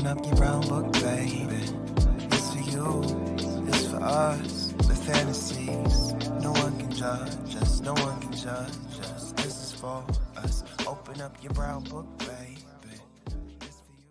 up your brown book, baby. It's for you, it's for us, the fantasies. No one can judge us, no one can judge us. This is for us. Open up your brown book, baby. It's for you.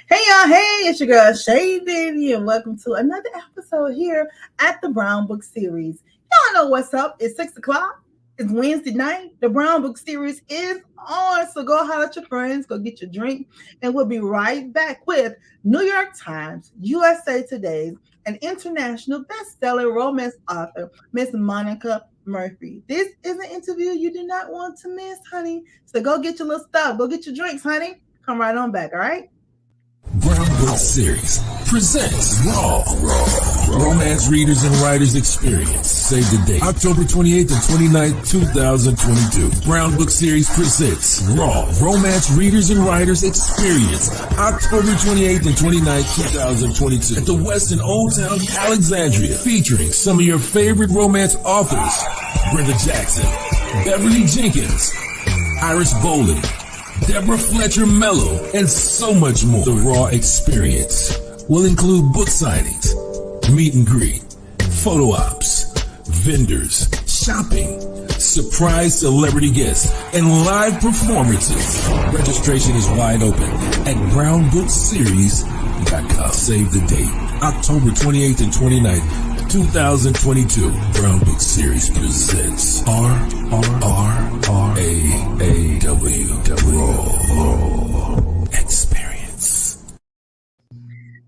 Hey y'all, hey, it's your girl Shay Baby, and welcome to another episode here at the Brown Book Series. Y'all know what's up. It's 6 o'clock. It's Wednesday night. The Brown Book Series is on. So go holler at your friends, go get your drink, and we'll be right back with New York Times, USA Today, and international best-selling romance author, Miss Monica Murphy. This is an interview you do not want to miss, honey. So go get your little stuff. Go get your drinks, honey. Come right on back, all right? Brown Book Series presents Raw Romance Readers and Writers Experience. Save the date, October 28th and 29th, 2022. Brown Book Series presents Raw Romance Readers and Writers Experience, October 28th and 29th, 2022. At the Westin Old Town, Alexandria, featuring some of your favorite romance authors, Brenda Jackson, Beverly Jenkins, Iris Boland, Deborah Fletcher Mello, and so much more. The Raw experience will include book signings, meet and greet, photo ops, vendors, shopping, surprise celebrity guests, and live performances. Registration is wide open at brownbookseries.com. Save the date, October 28th and 29th, 2022. Brown Book Series presents Raw Experience.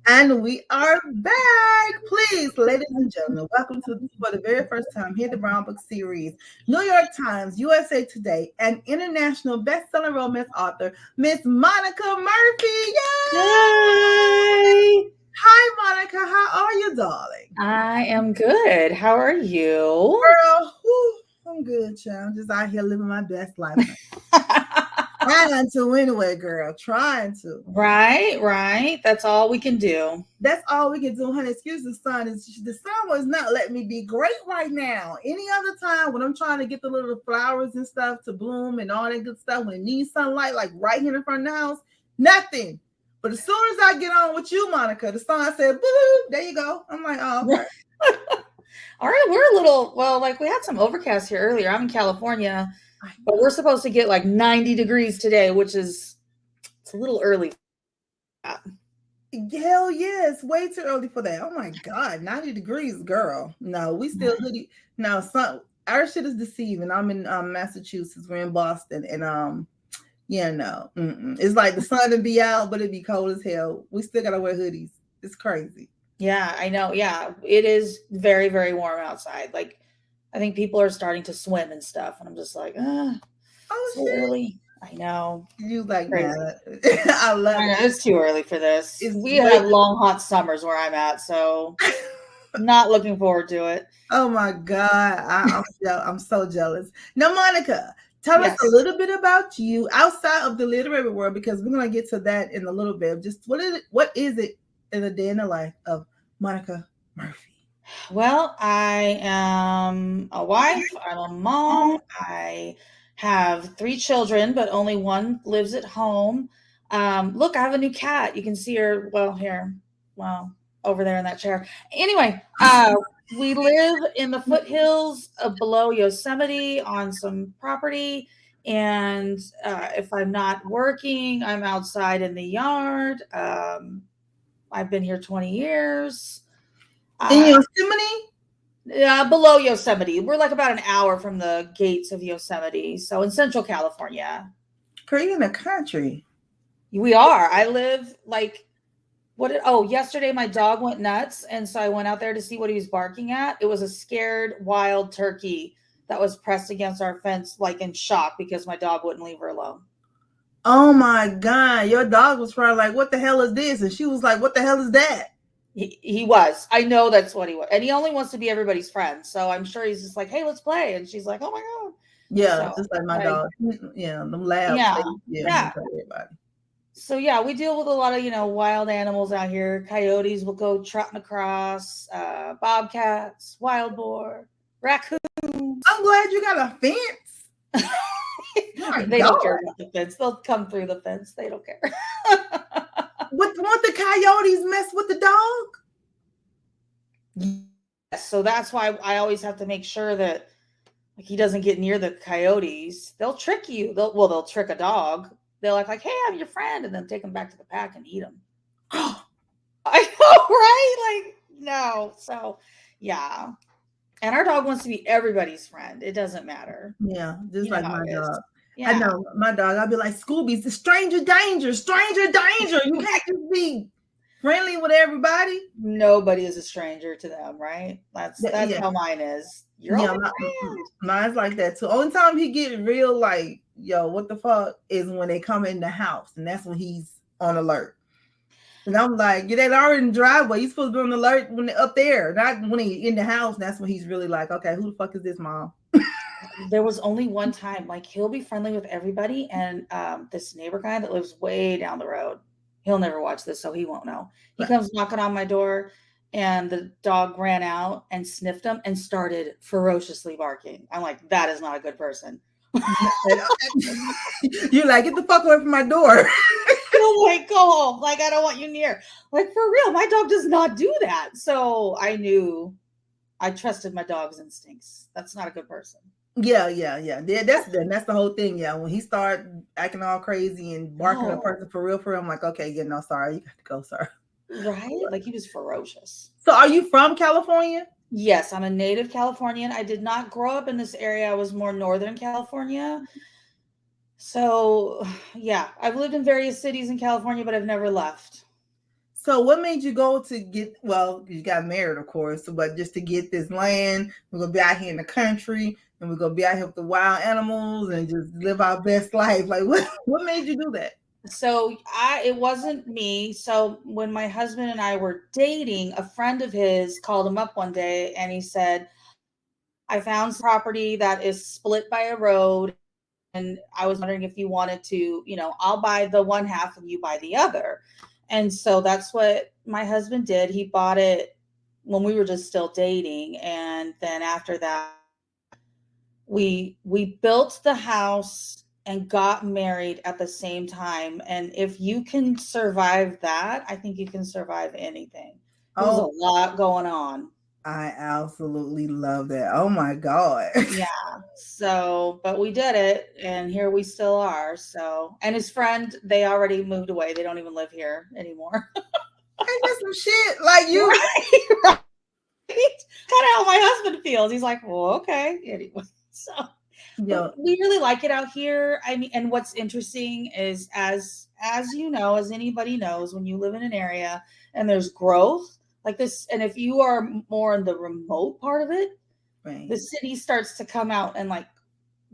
And we are back. Please, ladies and gentlemen, welcome to, for the very first time here at the Brown Book Series, New York Times, USA Today, and international best-selling romance author, Miss Monica Murphy. Yay! Hi. Hi, Monica. How are you, darling? I am good. How are you? Girl, I'm good, child. I'm just out here living my best life. Trying to anyway, girl. Trying to. Right. That's all we can do. That's all we can do, honey. Excuse the sun. The sun was not letting me be great right now. Any other time when I'm trying to get the little flowers and stuff to bloom and all that good stuff, when it needs sunlight, like right here in front of the house, nothing. But as soon as I get on with you, Monica, the sun said, boo, there you go. I'm like, oh, okay. All right, we're a little, we had some overcast here earlier. I'm in California, but we're supposed to get like 90 degrees today, which is, it's a little early. Hell yeah, it's way too early for that. Oh my God, 90 degrees, girl. No, we still hoodie. No, our shit is deceiving. I'm in Massachusetts. We're in Boston, and yeah, no. It's like the sun would be out, but it'd be cold as hell. We still gotta wear hoodies. It's crazy. Yeah, I know. Yeah, it is very, very warm outside. Like, I think people are starting to swim and stuff, and I'm just like, oh, so early. I know. You like that? I love it. It's too early for this. We have long, hot summers where I'm at, so not looking forward to it. Oh my God, I'm so jealous. Now, Monica, tell us a little bit about you outside of the literary world, because we're gonna get to that in a little bit. Just what is it in a day in the life of Monica Murphy? Well, I am a wife. I'm a mom. I have 3 children, but only one lives at home. Look, I have a new cat. You can see her. Over there in that chair. Anyway, we live in the foothills below Yosemite on some property. And if I'm not working, I'm outside in the yard. I've been here 20 years. In Yosemite? Below Yosemite. We're like about an hour from the gates of Yosemite. So in Central California. Girl, you're in the country. We are. I live yesterday my dog went nuts. And so I went out there to see what he was barking at. It was a scared wild turkey that was pressed against our fence, like in shock because my dog wouldn't leave her alone. Oh my God. Your dog was probably like, what the hell is this? And she was like, what the hell is that? He was. I know that's what he was. And he only wants to be everybody's friend. So I'm sure he's just like, hey, let's play. And she's like, oh my God. Yeah, so, just like my dog. Yeah, them labs. Yeah. So yeah, we deal with a lot of, wild animals out here. Coyotes will go trotting across, bobcats, wild boar, raccoons. I'm glad you got a fence. They don't care about the fence. They'll come through the fence. They don't care. coyotes mess with the dog? Yes, so that's why I always have to make sure that like he doesn't get near the coyotes. They'll trick you. They'll trick a dog. They'll act like, hey, I'm your friend, and then take them back to the pack and eat them. I know, right? Like, no. So, yeah. And our dog wants to be everybody's friend. It doesn't matter. Yeah, just You know like how my it is. dog. Yeah. I know my dog. I'll be like, Scooby's the stranger danger, stranger danger. You can't just be friendly with everybody. Nobody is a stranger to them, right? That's Yeah. how mine is. You're Yeah, all my friend. mine's like that too. Only time he get real like, yo, what the fuck, is when they come in the house, and that's when he's on alert. And I'm like, yeah, they're already in the driveway. You're supposed to be on alert when they're up there, not when he's in the house. That's when he's really like, okay, who the fuck is this, mom? There was only one time, like he'll be friendly with everybody, and this neighbor guy that lives way down the road, he'll never watch this, so he won't know. He comes knocking on my door, and the dog ran out and sniffed him and started ferociously barking. I'm like, that is not a good person. You're like, get the fuck away from my door. Oh my God, like I don't want you near. Like for real, my dog does not do that. So I knew, I trusted my dog's instincts. That's not a good person. Yeah. That's the whole thing. Yeah, when he start acting all crazy and barking at a person for real, I'm like, okay, yeah, no, sorry, you got to go, sir. Right? Like he was ferocious. So, are you from California? Yes, I'm a native Californian. I did not grow up in this area. I was more Northern California. So, yeah, I've lived in various cities in California, but I've never left. So what made you go to get, well, you got married, of course, but just to get this land, we're going to be out here in the country, and we're going to be out here with the wild animals and just live our best life. Like, what made you do that? So it wasn't me. So when my husband and I were dating, a friend of his called him up one day and he said, I found some property that is split by a road. And I was wondering if you wanted to, I'll buy the one half and you buy the other. And so that's what my husband did. He bought it when we were just still dating. And then after that, we built the house and got married at the same time. And if you can survive that, I think you can survive anything. There's a lot going on. I absolutely love that. Oh my God. Yeah. So, but we did it and here we still are. So, and his friend, they already moved away. They don't even live here anymore. Ain't that some shit? Like you. Right. Kind of how my husband feels. He's like, well, okay. Anyway, so we really like it out here. I mean, and what's interesting is as you know, as anybody knows, when you live in an area and there's growth like this, and if you are more in the remote part of it, right, the city starts to come out and like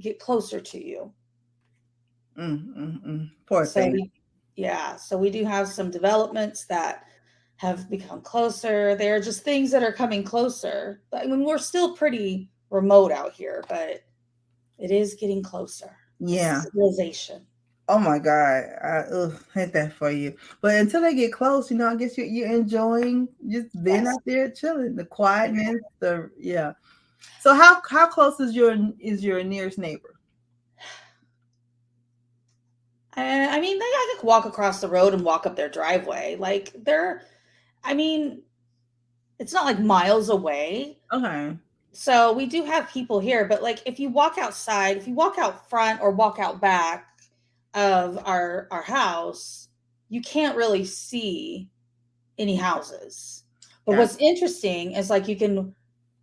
get closer to you. Poor thing. So we do have some developments that have become closer. There are just things that are coming closer. I mean, we're still pretty remote out here, but it is getting closer. Yeah. Civilization. Oh my God. I hate that for you. But until they get close, I guess you're enjoying just being out there chilling, the quietness, yeah. So how close is your nearest neighbor? I mean, I could walk across the road and walk up their driveway. Like it's not like miles away. Okay. So we do have people here, but like if you walk outside, if you walk out front or walk out back of our house, you can't really see any houses. But what's interesting is like you can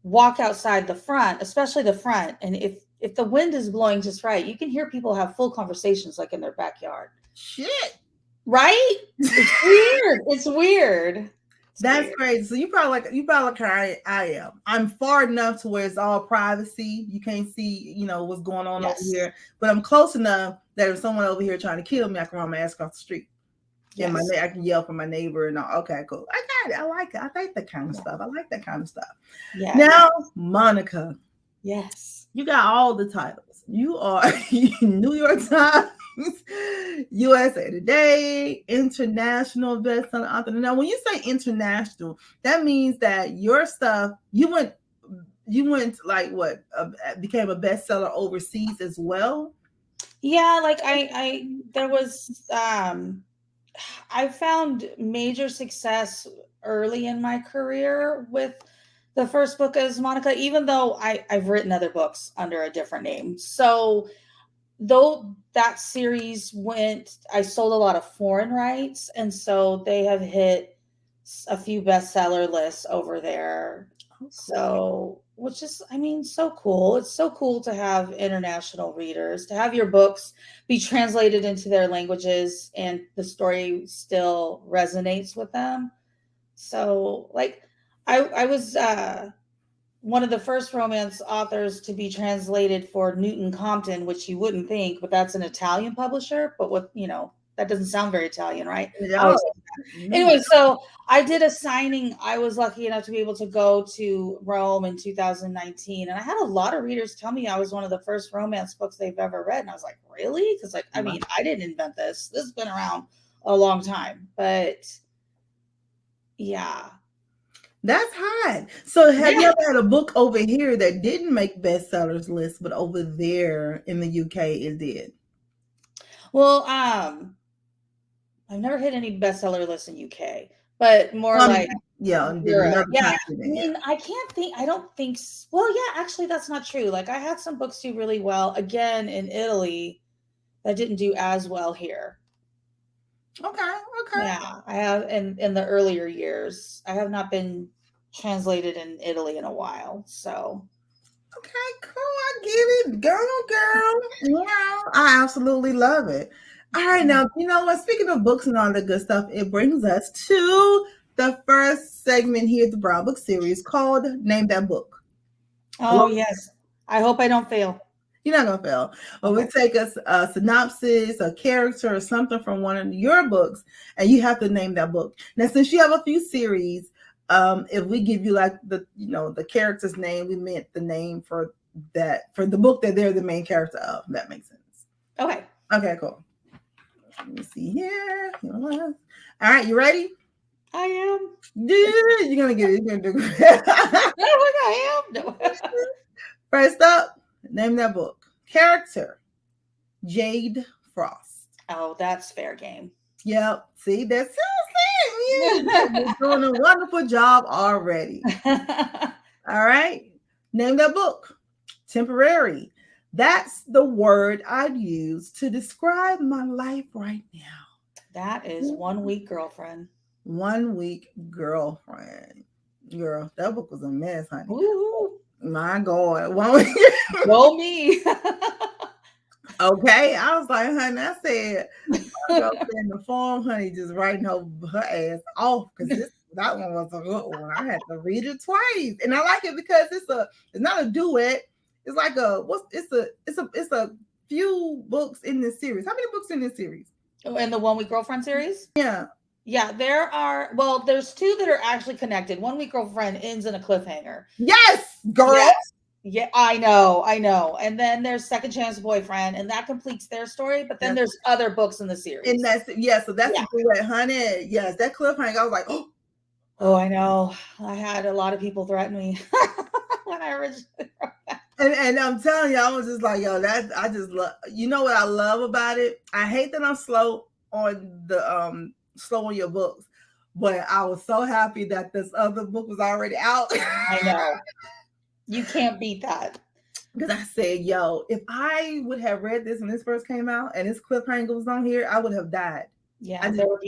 walk outside the front, especially the front, and if the wind is blowing just right, you can hear people have full conversations like in their backyard. Shit. Right? It's weird. It's weird. That's crazy. So you probably like I am. I'm far enough to where it's all privacy. You can't see, what's going on over here. But I'm close enough that if someone over here trying to kill me, I can run my ass across the street. Yes. And I can yell for my neighbor and all. Okay, cool. I got it. I like it. I like that kind of stuff. I like that kind of stuff. Yeah. Now, Monica. Yes. You got all the titles. You are New York Times, USA Today, international bestselling author. Now, when you say international, that means that your stuff, you went like what, became a bestseller overseas as well? Yeah, like there was I found major success early in my career with the first book as Monica, even though I've written other books under a different name. So though that series I sold a lot of foreign rights, and so they have hit a few bestseller lists over there. So, which is, I mean, so cool. It's so cool to have international readers, to have your books be translated into their languages and the story still resonates with them. So, like, I was one of the first romance authors to be translated for Newton Compton, which you wouldn't think, but that's an Italian publisher. But what, that doesn't sound very Italian, right? No. Anyway, so I did a signing. I was lucky enough to be able to go to Rome in 2019. And I had a lot of readers tell me I was one of the first romance books they've ever read. And I was like, really? Because, like, I mean, I didn't invent this. This has been around a long time. But yeah. That's hot. So have you ever had a book over here that didn't make bestsellers list, but over there in the UK it did? Well, I've never hit any bestseller lists in UK, but more like Europe. Yeah. I mean, I don't think. Well, yeah, actually, that's not true. Like, I had some books do really well again in Italy that didn't do as well here. Okay. Yeah, I have in the earlier years. I have not been translated in Italy in a while, so. Okay, cool. I get it. Girl. Yeah, I absolutely love it. All right, now, you know what? Speaking of books and all the good stuff, it brings us to the first segment here at the Brown Book Series called Name That Book. Oh, yes. I hope I don't fail. You're not going to fail. But we take a synopsis, a character, or something from one of your books, and you have to name that book. Now, since you have a few series, if we give you like the character's name, we meant the name for the book that they're the main character of. That makes sense. Okay. Okay, cool. Let me see here. All right, you ready? I am. Dude, you're gonna get it. You're gonna do it. I am. No. First up, name that book. Character, Jade Frost. Oh, that's fair game. Yep. See, that's you're doing a wonderful job already. All right. Name that book. Temporary. That's the word I'd use to describe my life right now. That is 1 week girlfriend. 1 week girlfriend. Girl, that book was a mess, honey. Ooh. My God. 1 week. Go me. Okay. I was like, honey, I said, I go in the form, honey, just writing her ass off because that one was a good one. I had to read it twice. And I like it because it's not a duet. It's like it's a few books in this series. How many books in this series? In the 1 week girlfriend series? Yeah. Yeah, there's two that are actually connected. 1 week girlfriend ends in a cliffhanger. Yes, girl. Yes. Yeah, I know. And then there's Second Chance Boyfriend, and that completes their story. But then there's other books in the series. And that's a duet, honey. Yes, that cliffhanger. I was like, oh, I know. I had a lot of people threaten me when I originally wrote that. And I'm telling you, I was just like, yo, I just love. You know what I love about it? I hate that I'm slow on your books, but I was so happy that this other book was already out. I know. You can't beat that. Because I said, yo, if I would have read this when this first came out and this cliffhanger was on here, I would have died. Yeah, there were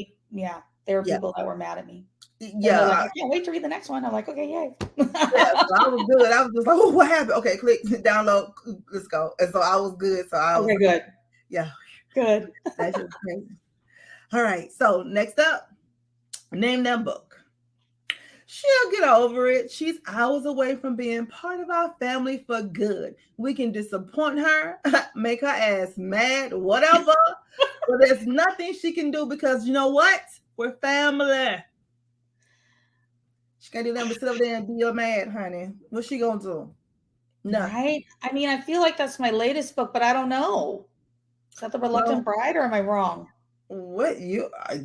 people that were mad at me. Yeah, like, I can't wait to read the next one. I'm like, okay, yay. So I was good. I was just like, oh, what happened? Okay, click, download, let's go. And so I was good. So I was good. Yeah, good. That's just crazy. All right, so next up, name that book. She'll get over it. She's hours away from being part of our family for good. We can disappoint her, make her ass mad, whatever. But there's nothing she can do because you know what? We're family. She can't do nothing but sit up there and be your mad, honey. What's she gonna do? No. Right? I mean, I feel like that's my latest book, but I don't know. Is that The Reluctant Bride, or am I wrong? What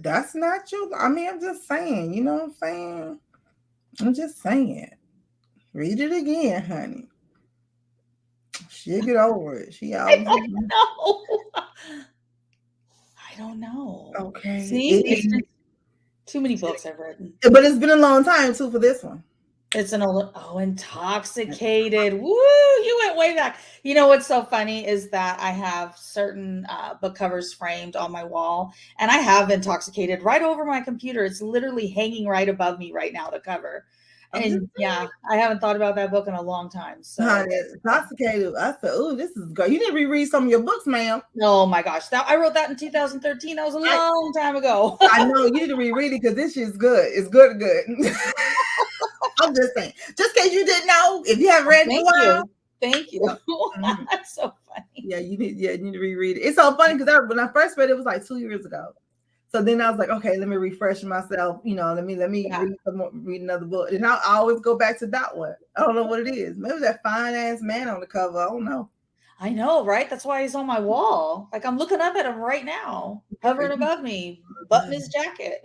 that's not you. I mean, I'm just saying, you know what I'm saying? I'm just saying. Read it again, honey. She'll get over it. She always I know. I don't know. Okay. See, it's been too many books I've written. But it's been a long time too for this one. It's Intoxicated. Woo, you went way back. You know what's so funny is that I have certain book covers framed on my wall, and I have Intoxicated right over my computer. It's literally hanging right above me right now, the cover. And yeah, I haven't thought about that book in a long time. So Intoxicated. I said, "Oh, this is good." You need to reread some of your books, ma'am. Oh my gosh, I wrote that in 2013. That was a long time ago. I know you need to reread it because this shit's good. It's good. I'm just saying, just in case you didn't know, if you haven't read it in a while. Thank you. That's so funny. Yeah, you need to reread it. It's so funny because when I first read it, it was like 2 years ago. So then I was like, okay, let me refresh myself. Let me read another book. And I always go back to that one. I don't know what it is. Maybe that fine ass man on the cover. I don't know. I know, right? That's why he's on my wall. Like I'm looking up at him right now, hovering above me, button his jacket.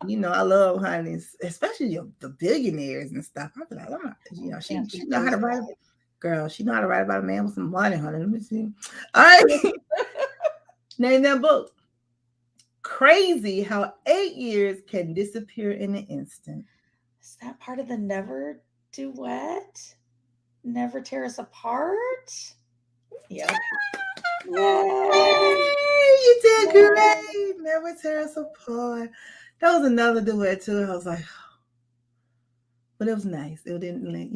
I love honeys, especially the billionaires and stuff. I be like, she know how to write. Girl, she know how to write about a man with some money, honey. Let me see. All right. Name that book. Crazy how 8 years can disappear in an instant. Is that part of the Never duet? Never Tear Us Apart? Yeah. Yay, you did great. Never Tear Us Apart. That was another duet too. I was like, but it was nice. It didn't, it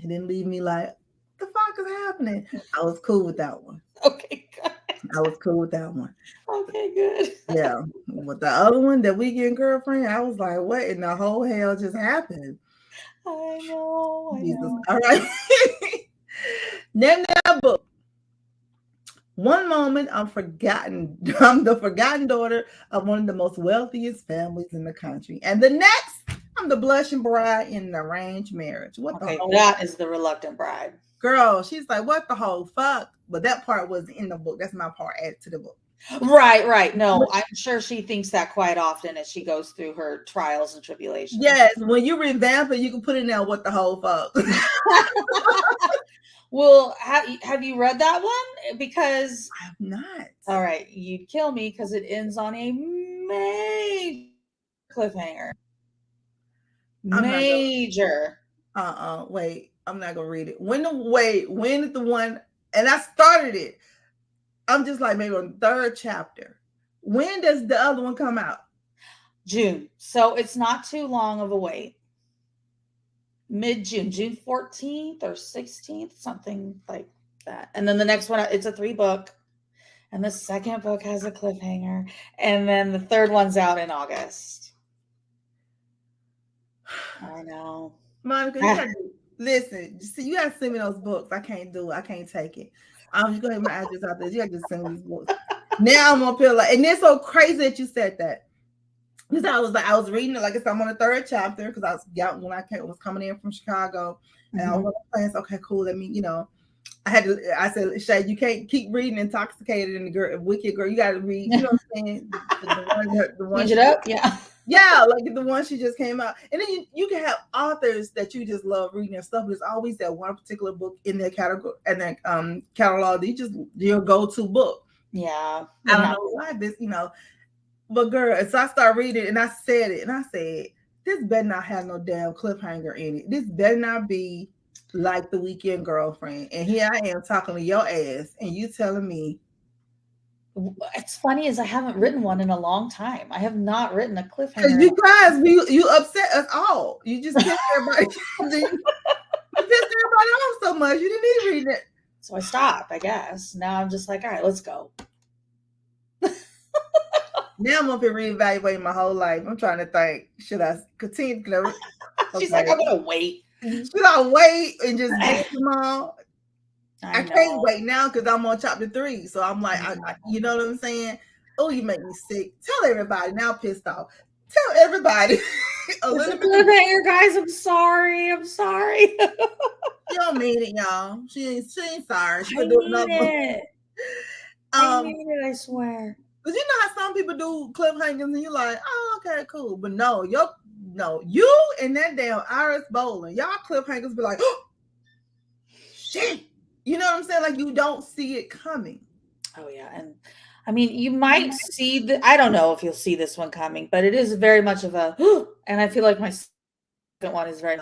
didn't leave me like, the fuck is happening? I was cool with that one. Okay, good. I was cool with that one. Okay, good. Yeah. With the other one, The Weekend Girlfriend, I was like, what in the whole hell just happened? I know. All right. Name that book. One moment, I'm the forgotten daughter of one of the most wealthiest families in the country. And the next, I'm the blushing bride in an arranged marriage. That is The Reluctant Bride. Girl, she's like, what the whole fuck? But that part wasn't in the book. That's my part added to the book. Right. No, I'm sure she thinks that quite often as she goes through her trials and tribulations. Yes, when you revamp it, you can put in there what the whole fuck. Well, have you read that one? Because I have not. All right, you'd kill me because it ends on a major cliffhanger. Major. Wait, I'm not gonna read it. When is the one? And I started it. I'm just like maybe on the 3rd chapter. When does the other one come out? June. So it's not too long of a wait. Mid-June, June 14th or 16th, something like that. And then the next one, it's a 3-book. And the second book has a cliffhanger. And then the 3rd one's out in August. I know. Monica, listen, you gotta send me those books. I can't do it. I can't take it. I'm just gonna have my address out there. You gotta just send me these books. Now I'm gonna feel like, and it's so crazy that you said that. Because I was reading it, like I said, I'm on the 3rd chapter because I was coming in from Chicago, and I was playing. Okay, cool. Let me, I said, Shay, you can't keep reading Intoxicated and the Wicked Girl. You got to read. You know what I'm saying? The one. It up, yeah. Yeah, like the one she just came out. And then you can have authors that you just love reading their stuff. There's always that one particular book in their category and their catalog that your go-to book. Yeah. I don't know why this, But girl, so I started reading and I said, this better not have no damn cliffhanger in it. This better not be like The Weekend Girlfriend. And here I am talking to your ass and you telling me. It's funny as I haven't written one in a long time. I have not written a cliffhanger. Because you guys, you upset us all. You just pissed everybody. You pissed everybody off so much. You didn't need to read it. So I stopped, I guess. Now I'm just like, all right, let's go. Now I'm up here reevaluating my whole life. I'm trying to think, should I continue? She's like, I'm going to wait. Should I wait and just get them all? I can't wait now because I'm on chapter 3. So I'm like, you know what I'm saying? Oh, you make me sick. Tell everybody. Now I'm pissed off. Tell everybody. A little bit. Cliffhanger, guys. I'm sorry. She don't mean it, y'all. She ain't sorry. She do another one. I mean it, I swear. Because you know how some people do cliffhangers and you're like, oh, okay, cool. But no, you and that damn Iris Bowling, y'all cliffhangers be like, oh, shit. You know what I'm saying? Like you don't see it coming. Oh, yeah. And I mean, you might see I don't know if you'll see this one coming, but it is very much of a, and I feel like my second one is very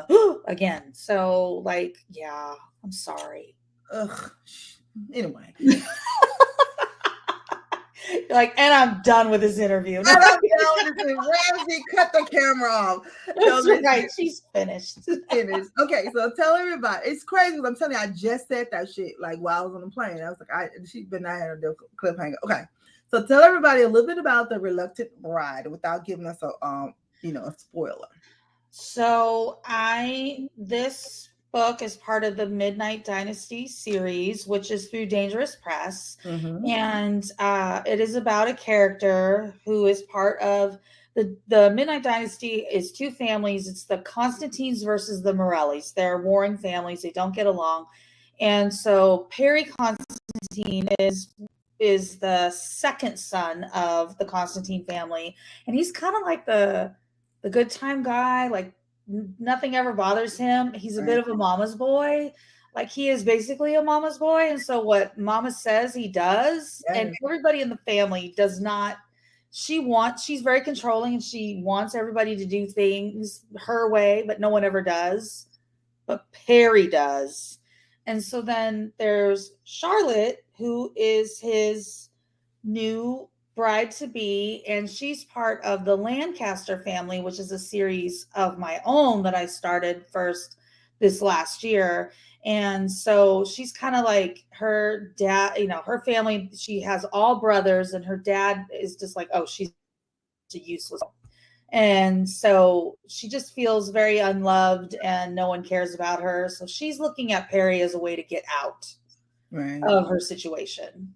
again. So like, yeah, I'm sorry. Ugh. Anyway. Like, and I'm done with this interview. And I'm done with this. Ramsey, cut the camera off. That's right. She's finished. Finished. Okay, so tell everybody. It's crazy. I'm telling you, I just said that shit like while I was on the plane. I was like, she's been out here on the cliffhanger. Okay, so tell everybody a little bit about the Reluctant Bride without giving us a a spoiler. So this book is part of the Midnight Dynasty series, which is through Dangerous Press. Mm-hmm. And it is about a character who is part of the Midnight Dynasty is two families. It's the Constantines versus the Morellis. They're warring families. They don't get along. And so Perry Constantine is the second son of the Constantine family. And he's kind of like the good time guy, like nothing ever bothers him. He's a bit of a mama's boy. Like he is basically a mama's boy. And so what mama says, he does. Yes. And everybody in the family does not, she's very controlling and she wants everybody to do things her way, but no one ever does. But Perry does. And so then there's Charlotte, who is his new bride to be, and she's part of the Lancaster family, which is a series of my own that I started first this last year. And so she's kind of like her dad, her family, she has all brothers, and her dad is just like, oh, she's a useless. And so she just feels very unloved and no one cares about her. So she's looking at Perry as a way to get out of her situation.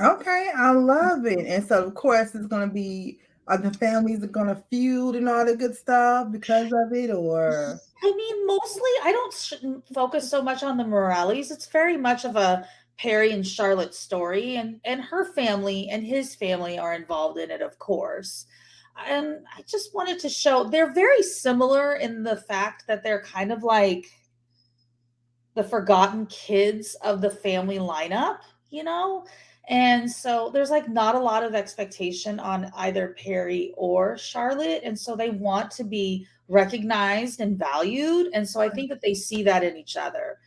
Okay, I love it. And so, of course, it's going to be, the families are going to feud and all the good stuff because of it, or? I mean, mostly, I don't focus so much on the Morellis. It's very much of a Perry and Charlotte story, and her family and his family are involved in it, of course. And I just wanted to show, they're very similar in the fact that they're kind of like the forgotten kids of the family lineup, And so there's like not a lot of expectation on either Perry or Charlotte. And so they want to be recognized and valued. And so I think that they see that in each other.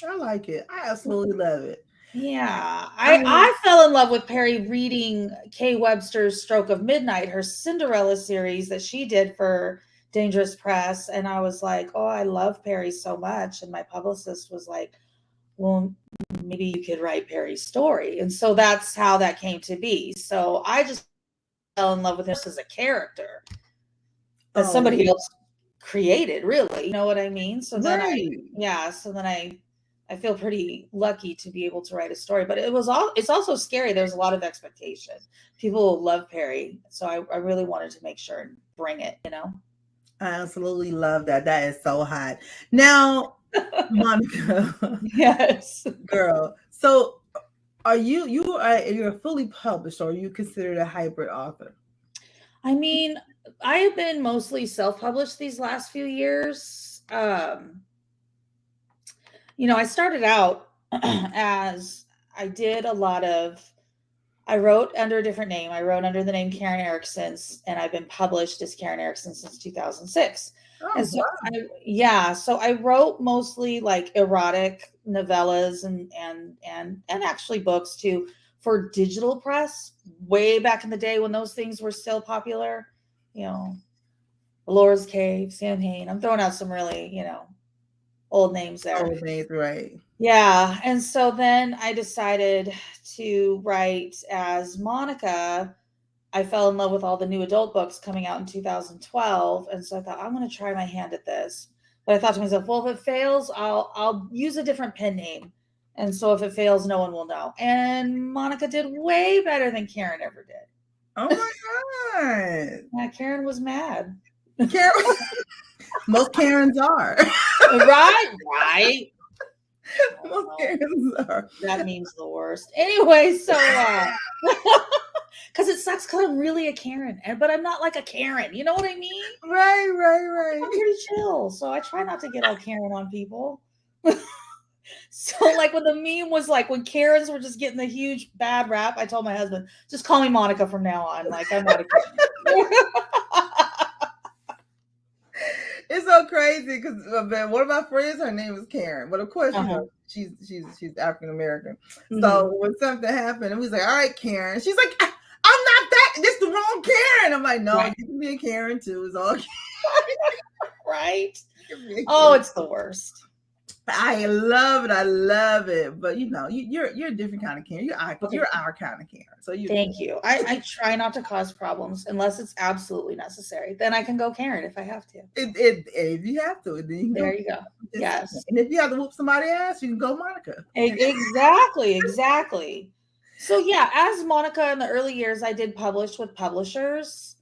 I like it. I absolutely love it. Yeah. I fell in love with Perry reading Kay Webster's Stroke of Midnight, her Cinderella series that she did for Dangerous Press. And I was like, oh, I love Perry so much. And my publicist was like, well, maybe you could write Perry's story. And so that's how that came to be. So I just fell in love with him as a character that somebody else created, really. You know what I mean? So then I feel pretty lucky to be able to write a story, but it's also scary. There's a lot of expectation. People love Perry. So I really wanted to make sure and bring it, I absolutely love that. That is so hot. Now, Monica. Yes. Girl. So you're fully published, or are you considered a hybrid author? I mean, I have been mostly self-published these last few years. I started out as I wrote under a different name. I wrote under the name Karen Erickson, and I've been published as Karen Erickson since 2006. Oh, and so wow. So I wrote mostly like erotic novellas and actually books too for digital press way back in the day when those things were still popular. Laura's Cave, Sam Hain. I'm throwing out some really, old names there. Old names, right. Yeah. And so then I decided to write as Monica. I fell in love with all the new adult books coming out in 2012. And so I thought, I'm going to try my hand at this. But I thought to myself, well, if it fails, I'll use a different pen name. And so if it fails, no one will know. And Monica did way better than Karen ever did. Oh my God. Yeah, Karen was mad. Karen, most Karens are. Right. Most Karens are. That means the worst. Anyway, so because it sucks because I'm really a Karen, but I'm not like a Karen. You know what I mean? Right. I'm pretty chill, so I try not to get all Karen on people. So like when the meme was like when Karens were just getting the huge bad rap, I told my husband, just call me Monica from now on. Like I'm not a Karen. It's so crazy because one of my friends, her name is Karen, but of course, she's African American. Mm-hmm. So when something happened, and we was like, "All right, Karen," she's like, "I'm not that. This the wrong Karen." I'm like, "No, Right. you can be a Karen too. It's all right." Oh, it's the worst. I love it. I love it. But you know, you're a different kind of Karen. You're our kind of Karen. So thank you. I try not to cause problems unless it's absolutely necessary. Then I can go Karen if I have to. If you have to, then you can you go. Yes. And if you have to whoop somebody's ass, you can go Monica. Exactly. So yeah, as Monica in the early years, I did publish with publishers,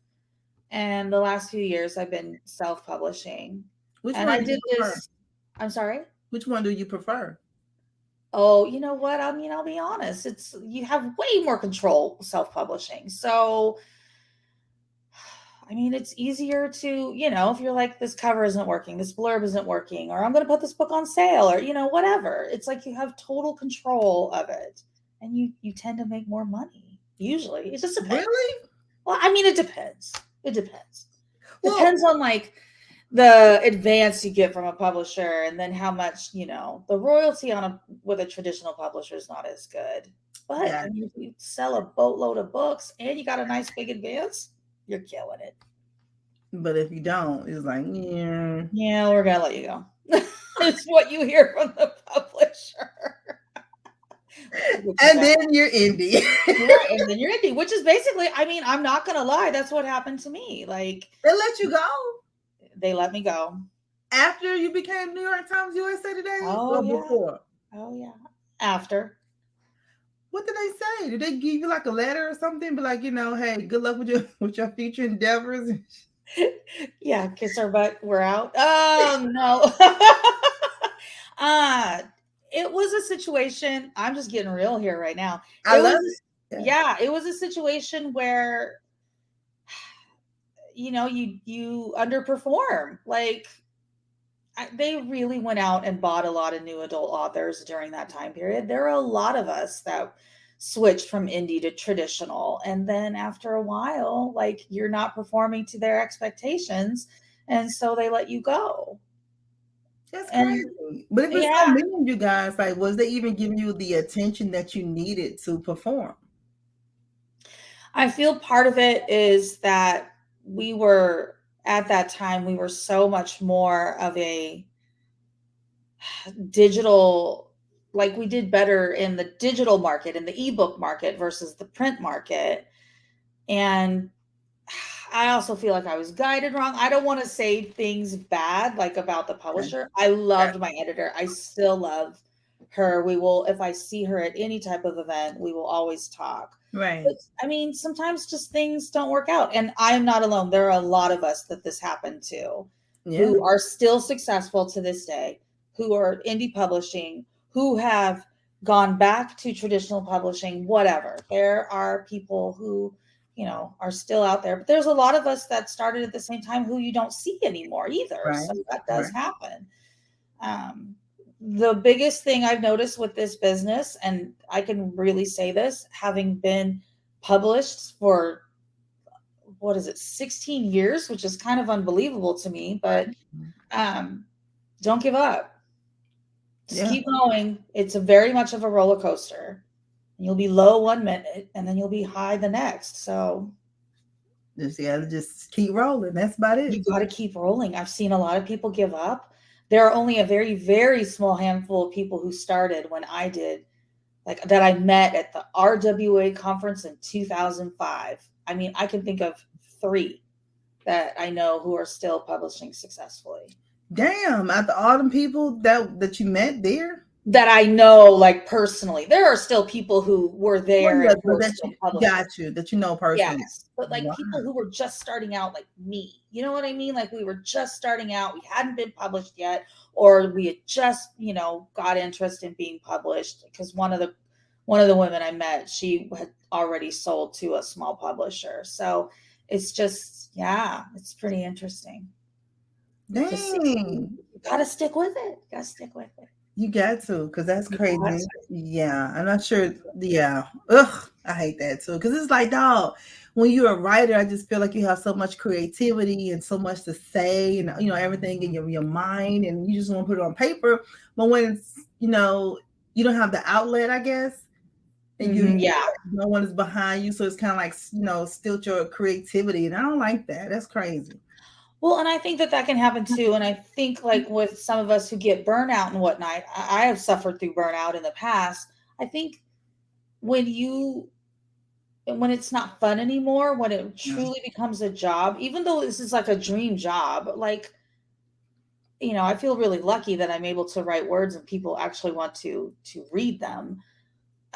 and the last few years I've been self-publishing. Which and one I did this. I'm sorry. Which one do you prefer? Oh, you know what? I mean, I'll be honest. You have way more control self-publishing. So, I mean, it's easier to, if you're like, this cover isn't working, this blurb isn't working, or I'm going to put this book on sale, or, whatever. It's like you have total control of it, and you tend to make more money. Usually. It just depends. Really? Well, I mean, it depends. Depends on like the advance you get from a publisher, and then how much, the royalty with a traditional publisher is not as good. But I mean, if you sell a boatload of books and you got a nice big advance, you're killing it. But if you don't, it's like, yeah, we're gonna let you go. It's what you hear from the publisher. And then you're indie. Right, and then you're indie, which is basically, I mean, I'm not gonna lie, that's what happened to me. Like, they let you go. They let me go. After you became New York Times USA Today? Oh, yeah. Before? Oh, yeah. After. What did they say? Did they give you like a letter or something? But like, hey, good luck with your future endeavors? Yeah, kiss our butt. We're out. Oh, no. It was a situation. I'm just getting real here right now. It was a situation where you underperform. Like they really went out and bought a lot of new adult authors during that time period. There are a lot of us that switched from indie to traditional. And then after a while, like you're not performing to their expectations. And so they let you go. That's crazy. But if it's so many of you guys, like, was they even giving you the attention that you needed to perform? I feel part of it is that we were so much more of a digital, like we did better in the digital market, in the ebook market versus the print market. And I also feel like I was guided wrong. I don't want to say things bad, like about the publisher. I loved my editor. I still love her. If I see her at any type of event, we will always talk. Right. But, I mean, sometimes just things don't work out. And I am not alone. There are a lot of us that this happened to, who are still successful to this day, who are indie publishing, who have gone back to traditional publishing, whatever. There are people who, are still out there. But there's a lot of us that started at the same time who you don't see anymore either. Right. So that does happen. The biggest thing I've noticed with this business, and I can really say this, having been published for, 16 years, which is kind of unbelievable to me, but don't give up. Just keep going. It's very much of a roller coaster. You'll be low 1 minute and then you'll be high the next. So just keep rolling. That's about it. You got to keep rolling. I've seen a lot of people give up. There are only a very, very small handful of people who started when I did, like that I met at the RWA conference in 2005. I mean, I can think of 3 that I know who are still publishing successfully. Damn, after all them people that you met there? That I know, like personally, there are still people who were there and who that you know personally. Yes, but like people who were just starting out, like me. You know what I mean? Like we were just starting out. We hadn't been published yet, or we had just, got interest in being published because one of the women I met, she had already sold to a small publisher. So it's just, it's pretty interesting. Dang. You gotta stick with it. You got to, because that's You got crazy. to. Yeah, I'm not sure. Yeah. Ugh, I hate that too. Because it's like, dog, when you're a writer, I just feel like you have so much creativity and so much to say and, everything in your mind and you just want to put it on paper. But when it's, you don't have the outlet, I guess, and Yeah. no one is behind you. So it's kind of like, stilt your creativity. And I don't like that. That's crazy. Well, and I think that can happen too. And I think like with some of us who get burnout and whatnot, I have suffered through burnout in the past. I think when it's not fun anymore, when it truly becomes a job, even though this is like a dream job, like, I feel really lucky that I'm able to write words and people actually want to read them.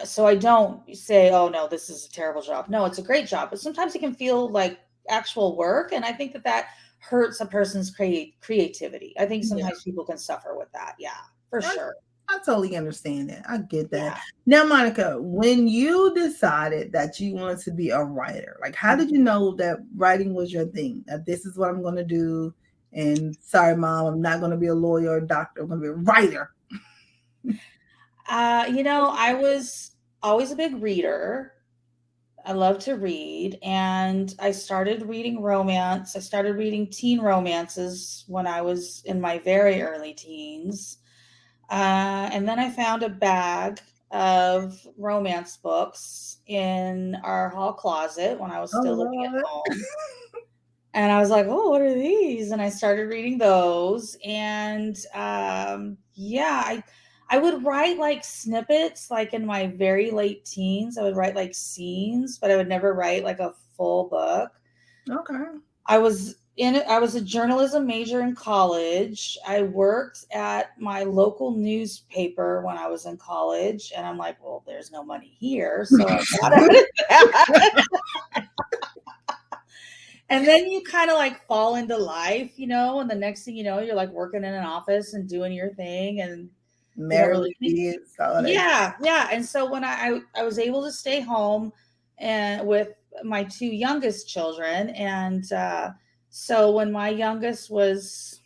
So I don't say, oh no, this is a terrible job. No, it's a great job. But sometimes it can feel like actual work. And I think that hurts a person's creativity. I think sometimes people can suffer with that. Yeah, for sure. I totally understand that. I get that. Yeah. Now, Monica, when you decided that you wanted to be a writer, like how did you know that writing was your thing? That this is what I'm going to do. And sorry, Mom, I'm not going to be a lawyer or a doctor. I'm going to be a writer. I was always a big reader. I love to read, and I started reading romance. I started reading teen romances when I was in my very early teens. And then I found a bag of romance books in our hall closet when I was still living at home. And I was like, oh, what are these? And I started reading those. And I would write like snippets, like in my very late teens. I would write like scenes, but I would never write like a full book. Okay. I was a journalism major in college. I worked at my local newspaper when I was in college, and I'm like, well, there's no money here, so I got out of that. And then you kind of like fall into life, and the next thing you know, you're like working in an office and doing your thing and married kids. Yeah. And so when I was able to stay home and with my two youngest children, and so when my youngest was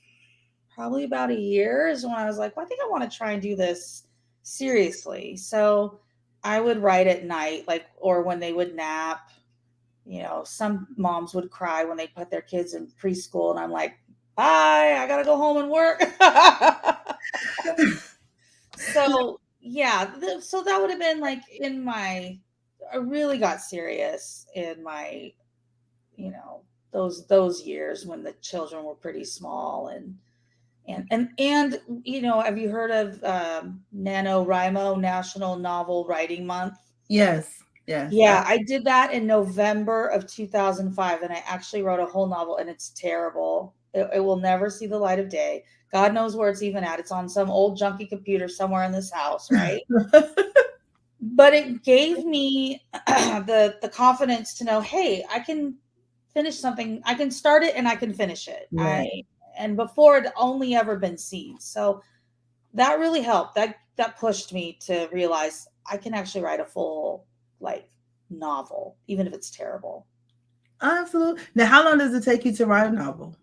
probably about a year is when I was like, well, I think I want to try and do this seriously. So I would write at night, like, or when they would nap. Some moms would cry when they put their kids in preschool, and I'm like, bye, I gotta go home and work. So yeah, so that would have been like I really got serious in my, those years when the children were pretty small and have you heard of NaNoWriMo, National Novel Writing Month? Yes. Yeah, I did that in November of 2005, and I actually wrote a whole novel, and it's terrible. It will never see the light of day. God knows where it's even at. It's on some old junky computer somewhere in this house, right? But it gave me the confidence to know, hey, I can finish something. I can start it and I can finish it. Right. And before it only ever been seeds. So that really helped. That pushed me to realize I can actually write a full novel, even if it's terrible. Absolutely. Now, how long does it take you to write a novel?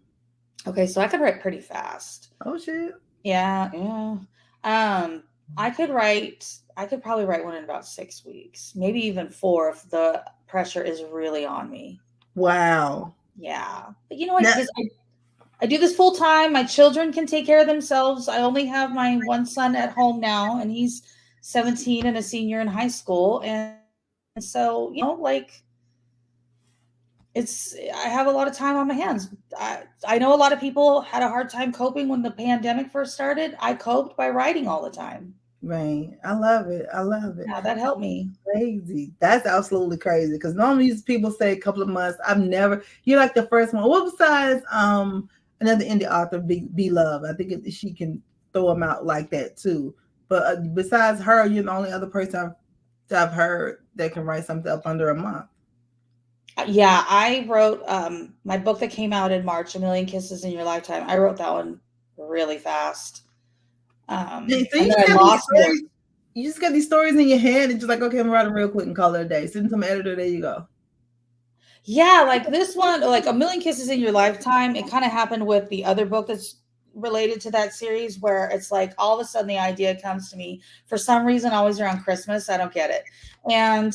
Okay, so I could write pretty fast. Oh shit. Yeah. I could probably write one in about 6 weeks, maybe even 4 if the pressure is really on me. Wow. Yeah. But I do this full time. My children can take care of themselves. I only have my one son at home now, and he's 17 and a senior in high school. And so, I have a lot of time on my hands. I know a lot of people had a hard time coping when the pandemic first started. I coped by writing all the time. Right. I love it. Yeah, that helped me. Crazy. That's absolutely crazy. Because normally people say a couple of months. You're like the first one. What besides another indie author, Be Love? I think she can throw them out like that too. But besides her, you're the only other person I've heard that can write something up under a month. Yeah, I wrote my book that came out in March, A Million Kisses in Your Lifetime. I wrote that one really fast. So you just got these stories in your head and just like, okay, I'm writing real quick and call it a day. Send some editor, there you go. Yeah, like this one, like A Million Kisses in Your Lifetime, it kind of happened with the other book that's related to that series where it's like all of a sudden the idea comes to me for some reason, always around Christmas. I don't get it. And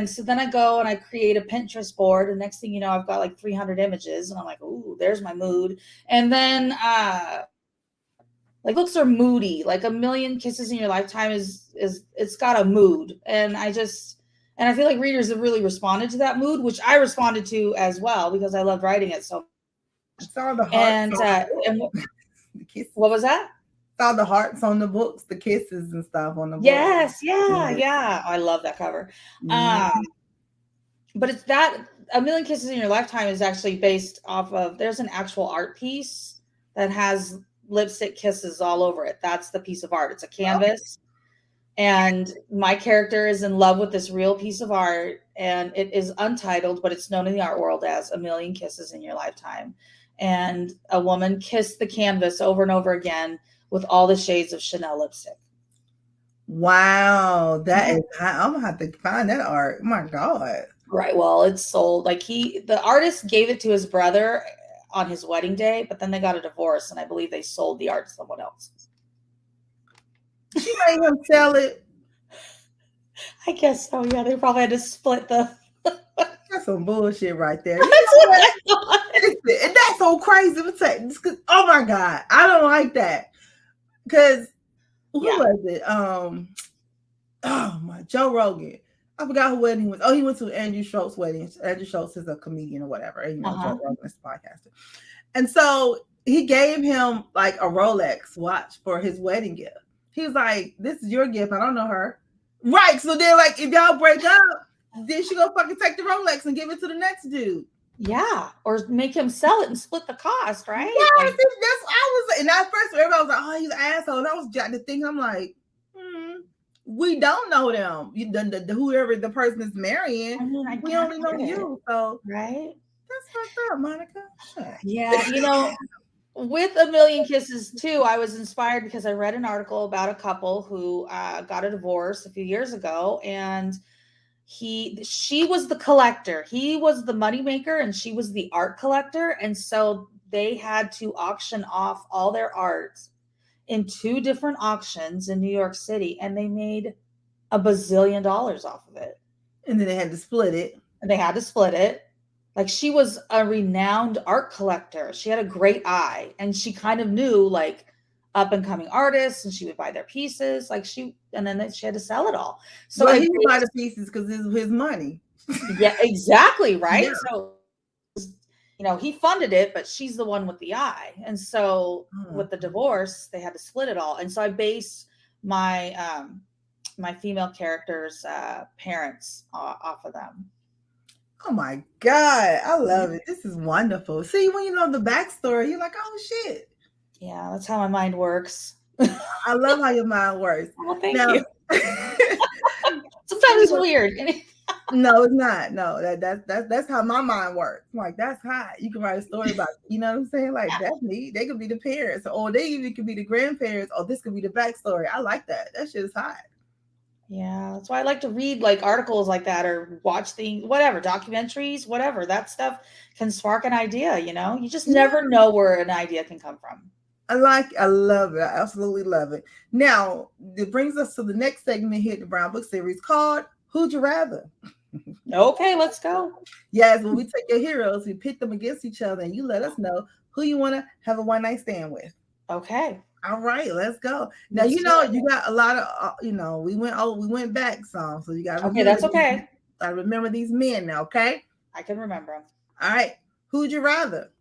so then I go and I create a Pinterest board. And next thing you know, I've got like 300 images and I'm like, ooh, there's my mood. And then, like books are moody, like A Million Kisses in Your Lifetime is it's got a mood. And I feel like readers have really responded to that mood, which I responded to as well because I loved writing it so much. It's all the hearts And the kisses. What was that? It's all the hearts on the books, the kisses and stuff on the books. Yes, yeah. I love that cover. But it's that A Million Kisses in Your Lifetime is actually based off of, there's an actual art piece that has lipstick kisses all over it. That's the piece of art. It's a canvas. And my character is in love with this real piece of art, and it is untitled, but it's known in the art world as A Million Kisses in Your Lifetime. And a woman kissed the canvas over and over again with all the shades of Chanel lipstick. Wow, that is, I'm gonna have to find that art. Oh my God. Right. Well, it's sold. Like the artist gave it to his brother on his wedding day, but then they got a divorce, and I believe they sold the art to someone else. She made him sell it. I guess so. Yeah, they probably had to split the. That's some bullshit right there. That's what I thought. And that's so crazy. Oh my God, I don't like that. Because who was it? Oh my, Joe Rogan. I forgot who wedding he was. Oh, he went to Andrew Schultz's wedding. Andrew Schultz is a comedian or whatever. And, Joe Rogan is a podcaster. And so he gave him like a Rolex watch for his wedding gift. He was like, "This is your gift. I don't know her." Right. So then, like, if y'all break up, then she gonna fucking take the Rolex and give it to the next dude. Yeah, or make him sell it and split the cost, right? Yeah, that's I was. And at first, everybody was like, "Oh, he's an asshole." And I was trying to think, I'm like, we don't know them. Whoever the person is marrying, we only know you. So right. That's fucked up, Monica. Yeah, with A Million Kisses too, I was inspired because I read an article about a couple who got a divorce a few years ago, and she was the collector, he was the moneymaker, and she was the art collector, and so they had to auction off all their art in 2 different auctions in New York City, and they made $1 bazillion off of it. And then they had to split it. Like, she was a renowned art collector. She had a great eye, and she kind of knew like up and coming artists, and she would buy their pieces. And then she had to sell it all. So he would buy the pieces because it's his money. Yeah, exactly. Right. Yeah. So, he funded it, but she's the one with the eye. And so with the divorce, they had to split it all. And so I based my, my female characters' parents off of them. Oh my God, I love it. This is wonderful. See, when you know the backstory, you're like, oh shit. Yeah, that's how my mind works. I love how your mind works. Well, thank you. Sometimes it's weird. No, it's not. No, that's how my mind works. I'm like, that's hot. You can write a story about it. You know what I'm saying? Like, that's neat. They could be the parents, or they even could be the grandparents, or this could be the backstory. I like that. That shit is hot. Yeah, that's why I like to read like articles like that, or watch things, whatever, documentaries, whatever. That stuff can spark an idea, You just never know where an idea can come from. I love it. I absolutely love it. Now, it brings us to the next segment here in the Brown Book Series called Who'd You Rather? Okay, let's go. Yes, when we take your heroes, we pit them against each other, and you let us know who you want to have a one-night stand with. Okay. All right, let's go. Now, you got a lot of, we went back some, so you got to. Okay, that's okay. I remember these men now, okay? I can remember them. All right, who'd you rather?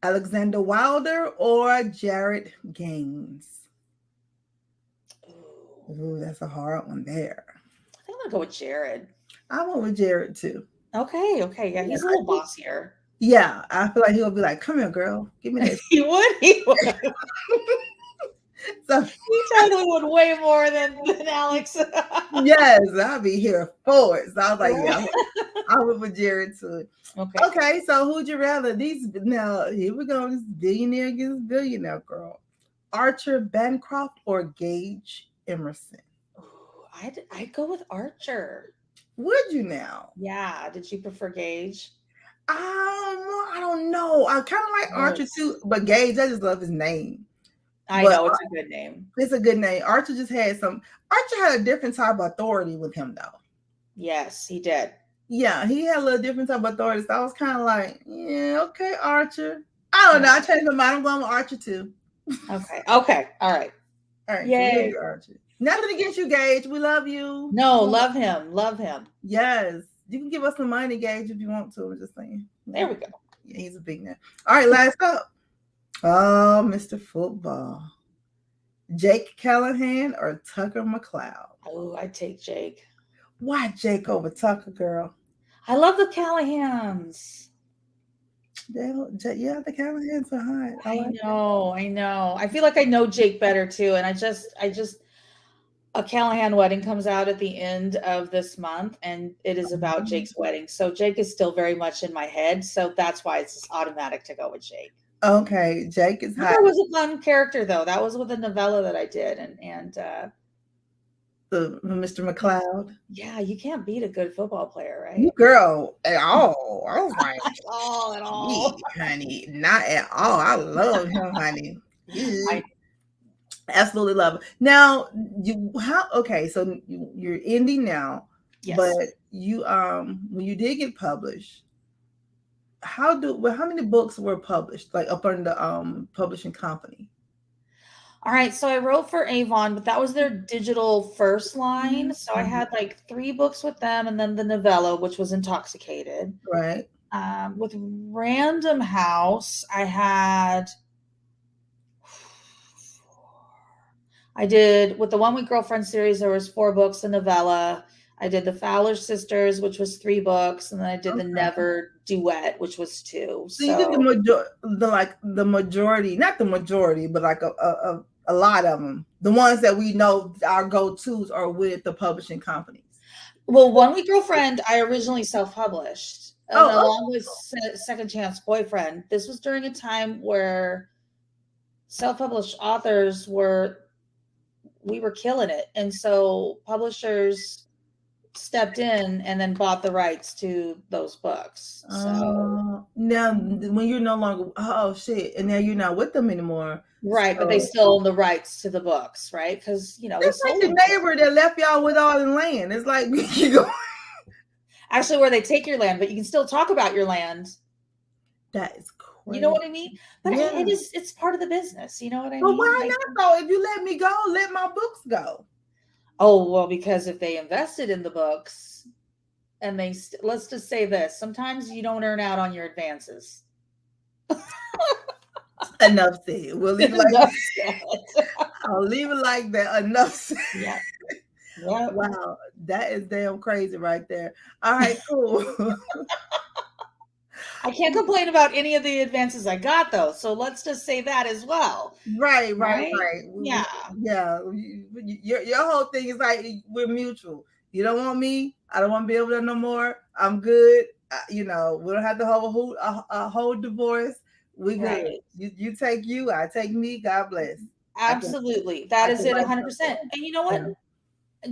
Alexander Wilder or Jared Gaines? Ooh, that's a hard one there. I think I'm gonna go with Jared. I went with Jared too. Okay. Yeah, he's a little bossier. Yeah, I feel like he'll be like, "Come here, girl, give me that." He would. So he totally would way more than Alex. Yes, I'll be here for it. So I was like, yeah, I went with Jared too. Okay, so who'd you rather? Now here we go. This billionaire against billionaire, girl. Archer Bancroft or Gage Emerson? Ooh, I'd go with Archer. Would you now? Yeah. Did you prefer Gage? I don't know. I kind of like Archer too, but Gage, I just love his name. I know it's a good name. It's a good name. Archer just had Archer had a different type of authority with him, though. Yes, he did. Yeah, he had a little different type of authority. So I was kind of like, yeah, okay, Archer. I don't know. I changed my mind. I'm going with Archer too. Okay. All right. Yay. So Archer. Nothing against you, Gage. We love you. No, love him. Yes. You can give us some money, Gage, if you want to. I'm just saying. There we go. Yeah, he's a big man. All right, last up. Oh, Mr. Football. Jake Callahan or Tucker McCloud? Oh, I take Jake. Why Jake over Tucker, girl? I love the Callahans. Yeah, the Callahans are hot. I know. I feel like I know Jake better too. And I just a Callahan wedding comes out at the end of this month, and it is about Jake's wedding. So Jake is still very much in my head. So that's why it's just automatic to go with Jake. Okay, Jake is hot. That was a fun character, though. That was with a novella that I did, and the Mr. McCloud. Yeah, you can't beat a good football player, right? You girl, at all. I was like, at all, honey, not at all. I love him, honey. I absolutely love it. Now, so you're ending now, yes. But you when you did get published, how many books were published, like up under the publishing company? All right, so I wrote for Avon, but that was their digital first line. So I had like 3 books with them, and then the novella, which was Intoxicated. Right. With Random House, I did, with the 1 Week Girlfriend series, there was 4 books, a novella. I did the Fowler Sisters, which was 3 books, and then I did the Never Duet, which was 2. So you did the majority, not the majority, but like a lot of them. The ones that we know our go-tos are with the publishing companies. Well, 1 Week Girlfriend, I originally self-published, along with Second Chance Boyfriend. This was during a time where self-published authors we were killing it, and so publishers stepped in and then bought the rights to those books. So now when you're no longer and now you're not with them anymore, right? But they still own the rights to the books, right? Because it's like the neighbor that left y'all with all the land. It's like you go actually where they take your land, but you can still talk about your land. That is crazy. You know what I mean? But it's part of the business. You know what I mean? But why not though? If you let me go, let my books go. Oh, well, because if they invested in the books and let's just say this, sometimes you don't earn out on your advances. Enough said. We'll leave it like that. I'll leave it like that. Enough said. Yeah. Wow. That is damn crazy right there. All right, cool. I can't complain about any of the advances I got, though. So let's just say that as well. Right. Yeah. Your whole thing is like we're mutual. You don't want me. I don't want to be over there no more. I'm good. We don't have to have a whole divorce. We good. You take you. I take me. God bless. Absolutely. That is it 100%. And you know what?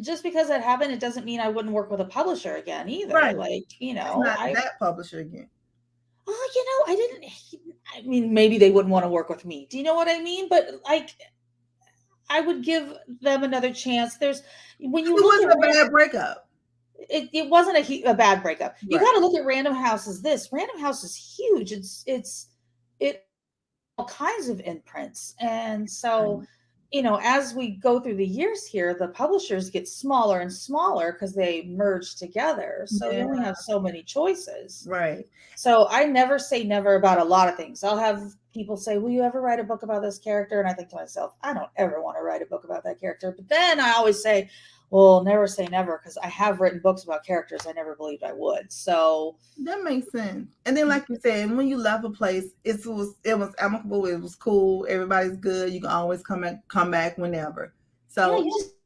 Just because that happened, it doesn't mean I wouldn't work with a publisher again either. Right. Like, not that publisher again. I mean, maybe they wouldn't want to work with me. Do you know what I mean? But like, I would give them another chance. It wasn't a bad breakup. It wasn't a bad breakup. Right. You got to look at Random House as this. Random House is huge. It all kinds of imprints. And so, as we go through the years here, the publishers get smaller and smaller because they merge together. So you only have so many choices. Right. So I never say never about a lot of things. I'll have people say, will you ever write a book about this character? And I think to myself, I don't ever want to write a book about that character. But then I always say, well, never say never, because I have written books about characters I never believed I would. So that makes sense. And then, like you said, when you left a place, it was amicable. It was cool. Everybody's good. You can always come back whenever. So you just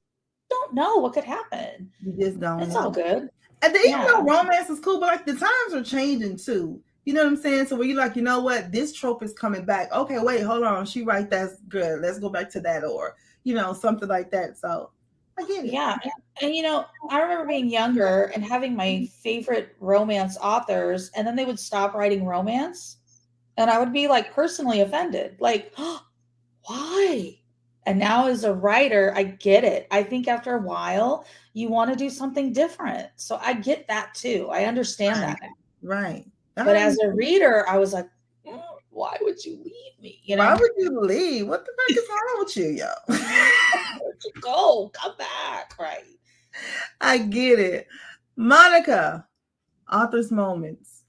don't know what could happen. You just don't. It's all good. And then even though romance is cool, but like the times are changing too. You know what I'm saying? So where you're like, you know what, this trope is coming back. Okay, wait, hold on. She right, that's good. Let's go back to that, or something like that. So I get it. Yeah. And I remember being younger and having my favorite romance authors, and then they would stop writing romance, and I would be like personally offended. Like, why? And now as a writer, I get it. I think after a while, you want to do something different. So I get that too. I understand Right. that now. Right. But as a reader, I was like, why would you leave me? Why would you leave? What the fuck is wrong with you, yo? Where'd you go? Come back. Right. I get it. Monica, author's moments.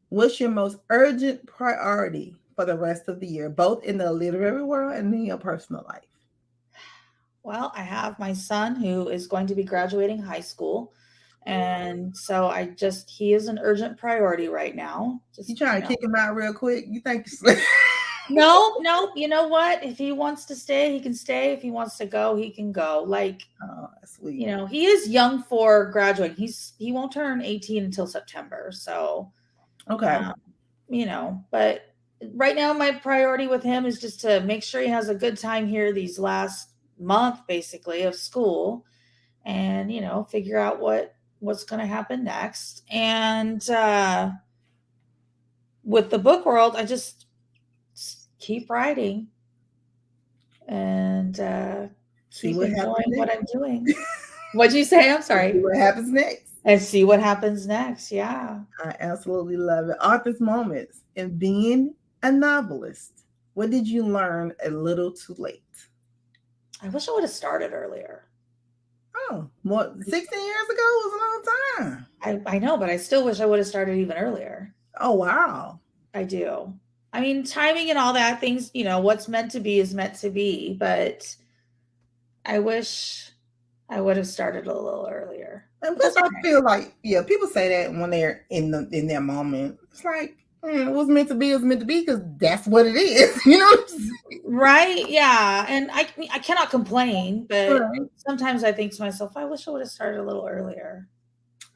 What's your most urgent priority for the rest of the year, both in the literary world and in your personal life? Well, I have my son who is going to be graduating high school. And so he is an urgent priority right now. You trying to kick him out real quick? You think No, you know what? If he wants to stay, he can stay. If he wants to go, he can go. Like, oh, that's sweet. He is young for graduating. He won't turn 18 until September. So, okay. But right now my priority with him is just to make sure he has a good time here these last month, basically, of school, and, figure out what's going to happen next. And with the book world, I just keep writing and keep enjoying what I'm doing. What'd you say? I'm sorry. See what happens next. And see what happens next. Yeah. I absolutely love it. Author's moments. In being a novelist, what did you learn a little too late? I wish I would have started earlier. Oh, 16 years ago was a long time. I know, but I still wish I would have started even earlier. Oh, wow. I do. I mean, timing and all that things, what's meant to be is meant to be, but I wish I would have started a little earlier. And plus, I feel like, people say that when they're in their moment. It's like, it was meant to be, because that's what it is, Right? Yeah. And I cannot complain, but sometimes I think to myself, I wish I would have started a little earlier.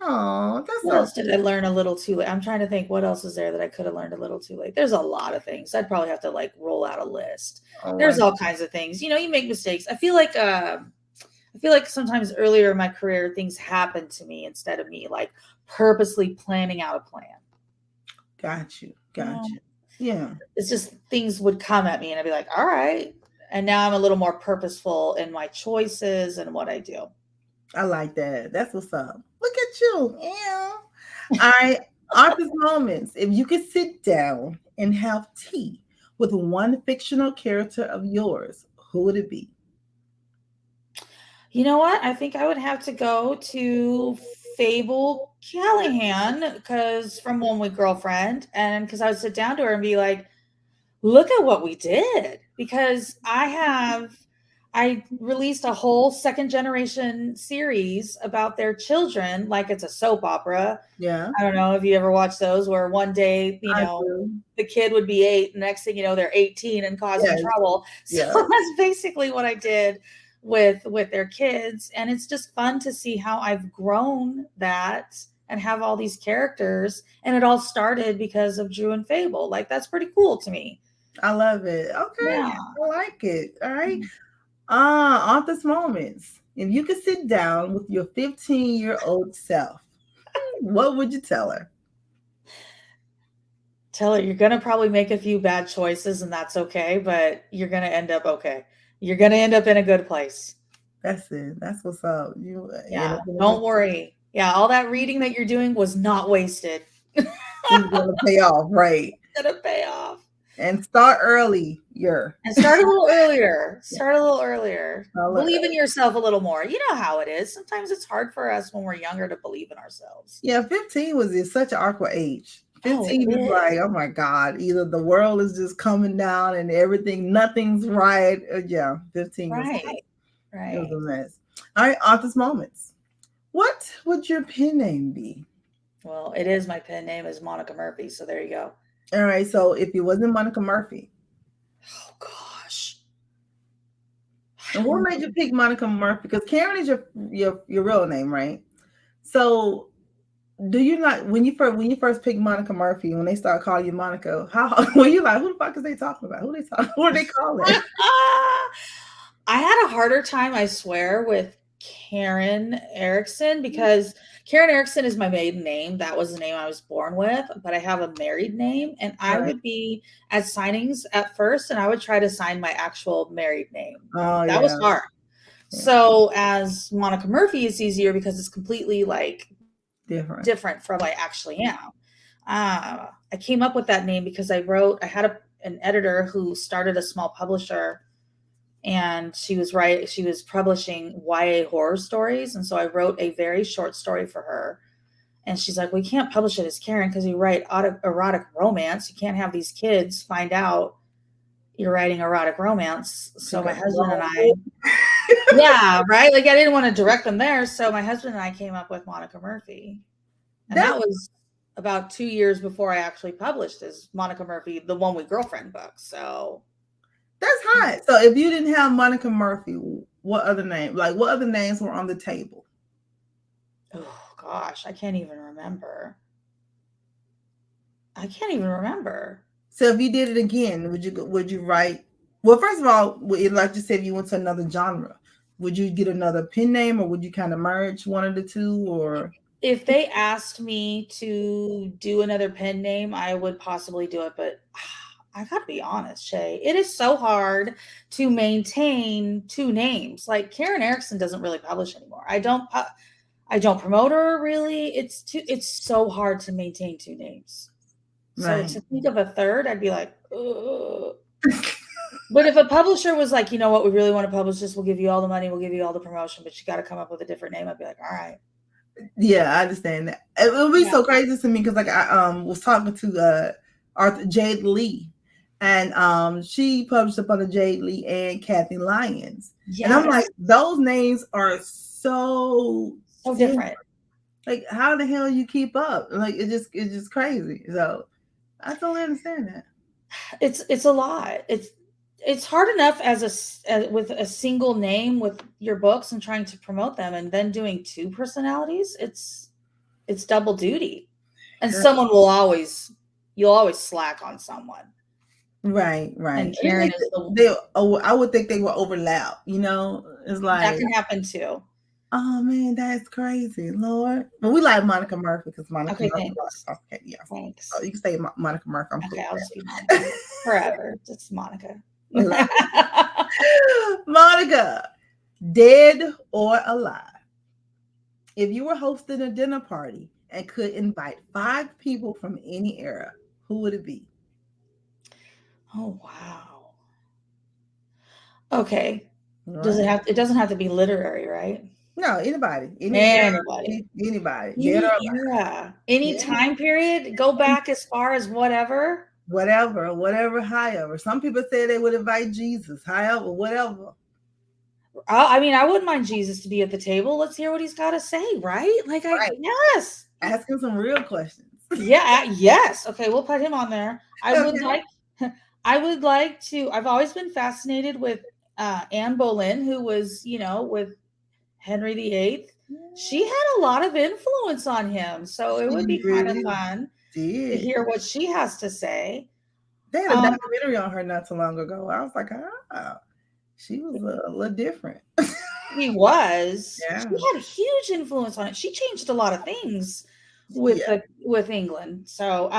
Oh, what else did I learn a little too late? I'm trying to think what else is there that I could have learned a little too late. There's a lot of things. I'd probably have to roll out a list. There's all kinds of things. You make mistakes. I feel like sometimes earlier in my career, things happen to me instead of me purposely planning out a plan. Got you. Yeah. It's just things would come at me and I'd be like, all right. And now I'm a little more purposeful in my choices and what I do. I like that. That's what's up. Look at you. Yeah. All right. Author's moments. If you could sit down and have tea with one fictional character of yours, who would it be? You know what? I think I would have to go to Fable Callahan from One Week Girlfriend, and because I would sit down to her and be like, look at what we did, because I released a whole second generation series about their children, like it's a soap opera. Yeah. I don't know if you ever watched those, where one day, the kid would be 8, and next thing you know, they're 18 and causing trouble. So that's basically what I did with their kids. And it's just fun to see how I've grown that and have all these characters. And it all started because of Drew and Fable. That's pretty cool to me. I love it. Okay. Yeah. I like it. All right. Author's moments. If you could sit down with your 15-year-old self, what would you tell her? Tell her you're going to probably make a few bad choices, and that's okay, but you're going to end up okay. You're going to end up in a good place. That's it. That's what's up. Don't worry. Yeah, all that reading that you're doing was not wasted. It's going to pay off, right? It's going to pay off. And start early. And start a little earlier. Believe in yourself a little more. You know how it is. Sometimes it's hard for us when we're younger to believe in ourselves. Yeah, 15 is such an awkward age. 15 is like, oh my God, either the world is just coming down and nothing's right. 15 right. It was a mess. All right, author's moments. What would your pen name be? Well, it is. My pen name is Monica Murphy. So there you go. All right. So if it wasn't Monica Murphy. Oh, gosh. And what made you pick Monica Murphy? Because Karen is your real name, right? So do you not, when you first picked Monica Murphy, when they start calling you Monica, how were you like, who the fuck is they talking about? Who are they calling? I had a harder time, I swear, with Karen Erickson, because Karen Erickson is my maiden name. That was the name I was born with, but I have a married name, and I would be at signings at first, and I would try to sign my actual married name. Oh, that was hard. Yeah. So as Monica Murphy, it's easier because it's completely like different from what I actually am. I came up with that name because I had an editor who started a small publisher, and she was publishing YA horror stories. And so I wrote a very short story for her. And she's like, we can't publish it as Karen because you write erotic romance. You can't have these kids find out you're writing erotic romance. So my husband and I, yeah, right. Like I didn't want to direct them there. So my husband and I came up with Monica Murphy. And that was about 2 years before I actually published as Monica Murphy, the One Week Girlfriend book. So that's hot. So if you didn't have Monica Murphy, what other names were on the table? Oh gosh, I can't even remember. So if you did it again, would you write? Well, first of all, like you said, if you went to another genre, would you get another pen name, or would you kind of merge one of the two? Or if they asked me to do another pen name, I would possibly do it, but I gotta be honest, Shay, it is so hard to maintain two names. Like Karen Erickson doesn't really publish anymore. I don't promote her really. It's so hard to maintain two names. So to think of a third, I'd be like, ugh. But if a publisher was like, you know what, we really want to publish this, we'll give you all the money, we'll give you all the promotion, but you got to come up with a different name, I'd be like, all right. Yeah, I understand that. It would be so crazy to me because like I was talking to Jade Lee. And she published up under Jade Lee and Kathy Lyons. Yes. And I'm like, those names are so different. Like, how the hell you keep up? Like, it's just crazy. So I totally understand that. It's a lot. It's hard enough with a single name with your books and trying to promote them, and then doing two personalities. It's double duty, and someone you'll always slack on someone. Right. And Karen I would think they will overlap. It's like that can happen too. Oh man, that's crazy, Lord. But we like Monica Murphy because Monica. Okay, Murphy. thanks. Okay, yeah. Thanks. So you can say Monica Murphy. Okay, I'll just be Monica forever. Just Monica. Monica, dead or alive? If you were hosting a dinner party and could invite 5 people from any era, who would it be? Oh wow. Okay. Right. It doesn't have to be literary, right? No, anybody. Anybody. Any era. Any time period. Go back as far as whatever. However. Some people say they would invite Jesus. However, whatever. I mean, I wouldn't mind Jesus to be at the table. Let's hear what he's got to say, right? Like, yes. Ask him some real questions. Yeah. Yes. Okay, we'll put him on there. I would like to. I've always been fascinated with Anne Boleyn, who was, with Henry VIII. She had a lot of influence on him, so it would be kind of fun to hear what she has to say. They had a documentary on her not too long ago. I was like, she was a little different. She was. Yeah. She had a huge influence on it. She changed a lot of things with England. So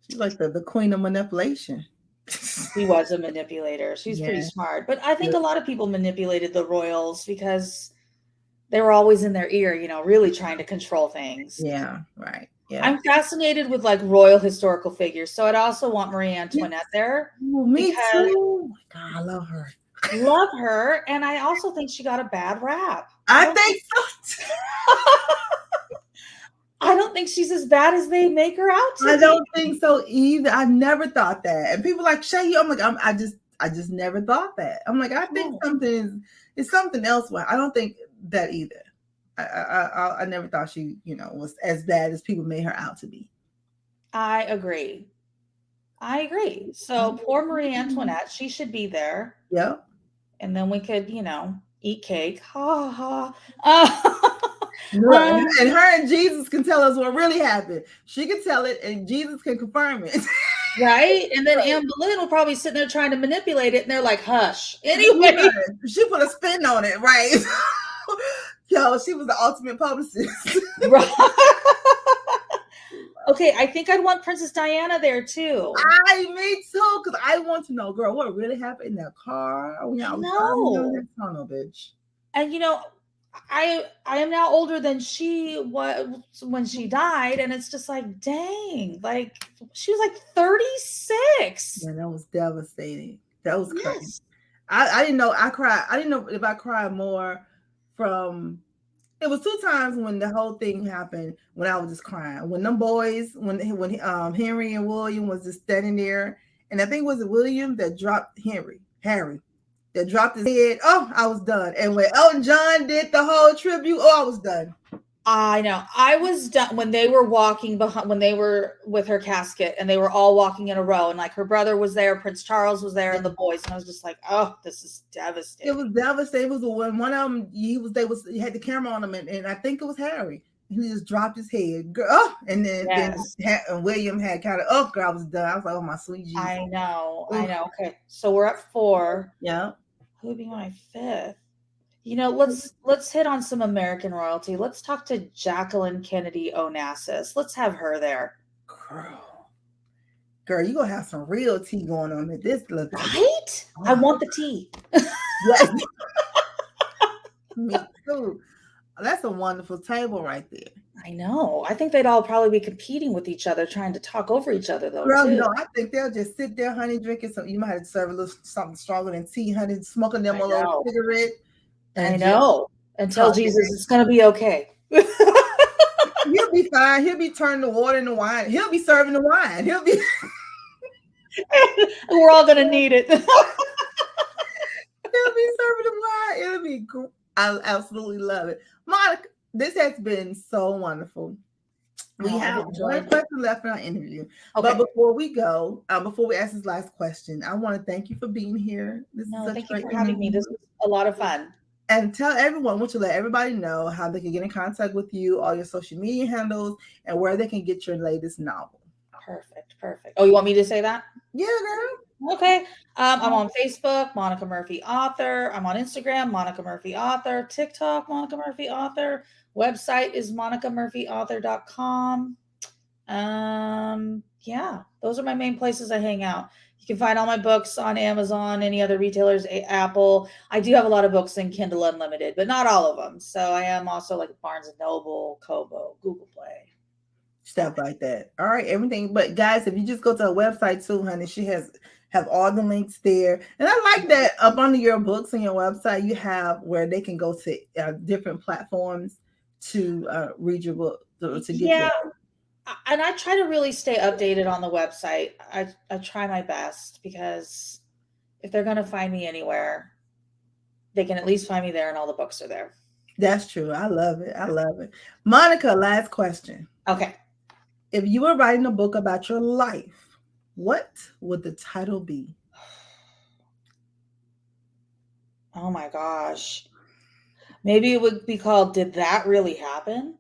she's like the queen of manipulation. She was a manipulator. She's pretty smart. But I think a lot of people manipulated the royals because they were always in their ear, really trying to control things. Yeah, right. Yeah. I'm fascinated with like royal historical figures. So I'd also want Marie Antoinette there. Oh, me too. Oh my God, I love her. Love her. And I also think she got a bad rap. I think so too. I don't think she's as bad as they make her out to be. I don't think so either. I never thought that. And people like Shay, I'm like, I just never thought that. I'm like, I think it's something else. I don't think that either. I never thought she, was as bad as people made her out to be. I agree. So poor Marie Antoinette, she should be there. Yep. And then we could, eat cake. Ha ha. And her and Jesus can tell us what really happened. She can tell it, and Jesus can confirm it. Right? And then Right. Anne Boleyn will probably sit there trying to manipulate it, and they're like, hush. You Anyway. got it. She put a spin on it, right? Yo, she was the ultimate publicist. Right. Okay, I think I'd want Princess Diana there too. Me too, because I want to know, girl, what really happened in that car when I was driving down that tunnel, bitch. And I am now older than she was when she died, and it's just like, dang, like she was like 36. Yeah, that was devastating. That was crazy. Yes. I didn't know I cried. I didn't know if I cried more from. It was 2 times when the whole thing happened when I was just crying. When them boys, when Henry and William was just standing there, and I think it was William that dropped Harry that dropped his head. Oh, I was done. And when Elton John did the whole tribute, oh, I was done. I know. I was done when they were walking behind, when they were with her casket and they were all walking in a row, and like her brother was there, Prince Charles was there, and the boys. And I was just like, oh, this is devastating. It was devastating. It was when one of them, he had the camera on him, and I think it was Harry. He just dropped his head. Oh, and then William had kind of, oh, girl, I was done. I was like, oh, my sweet Jesus. I know. Okay. So we're at 4. Yeah. Who would be my 5th? Let's hit on some American royalty. Let's talk to Jacqueline Kennedy Onassis. Let's have her there. Girl, you gonna have some real tea going on at this look. Right? Oh. I want the tea. Yes. Me too. That's a wonderful table right there. I know. I think they'd all probably be competing with each other, trying to talk over each other, though. Girl, no, I think they'll just sit there, honey, drinking some. You might have to serve a little something stronger than tea, honey, smoking them a little cigarette. I know. And tell Jesus it's going to be okay. He'll be fine. He'll be turning the water into wine. He'll be serving the wine. He'll be. We're all going to need it. He'll be serving the wine. It'll be great. I absolutely love it. Monica, this has been so wonderful. We have one question left in our interview. Okay. But before we go, before we ask this last question, I want to thank you for being here. Thank you for having me. This was a lot of fun. And tell everyone, want to let everybody know how they can get in contact with you, all your social media handles, and where they can get your latest novel. Perfect. Oh, you want me to say that? Yeah, girl. Okay. I'm on Facebook, Monica Murphy Author. I'm on Instagram, Monica Murphy Author. TikTok, Monica Murphy Author. Website is monicamurphyauthor.com. Yeah, those are my main places I hang out. You can find all my books on Amazon, any other retailers, Apple. I do have a lot of books in Kindle Unlimited, but not all of them. So I am also like Barnes & Noble, Kobo, Google Play. Stuff like that. All right, everything. But guys, if you just go to her website too, honey, she have all the links there. And I like that up under your books and your website, you have where they can go to different platforms to read your book. To get and I try to really stay updated on the website. I try my best, because if they're going to find me anywhere, they can at least find me there, and all the books are there. That's true. I love it. Monica, last question. Okay. If you were writing a book about your life, what would the title be? Oh my gosh. Maybe it would be called Did That Really Happen?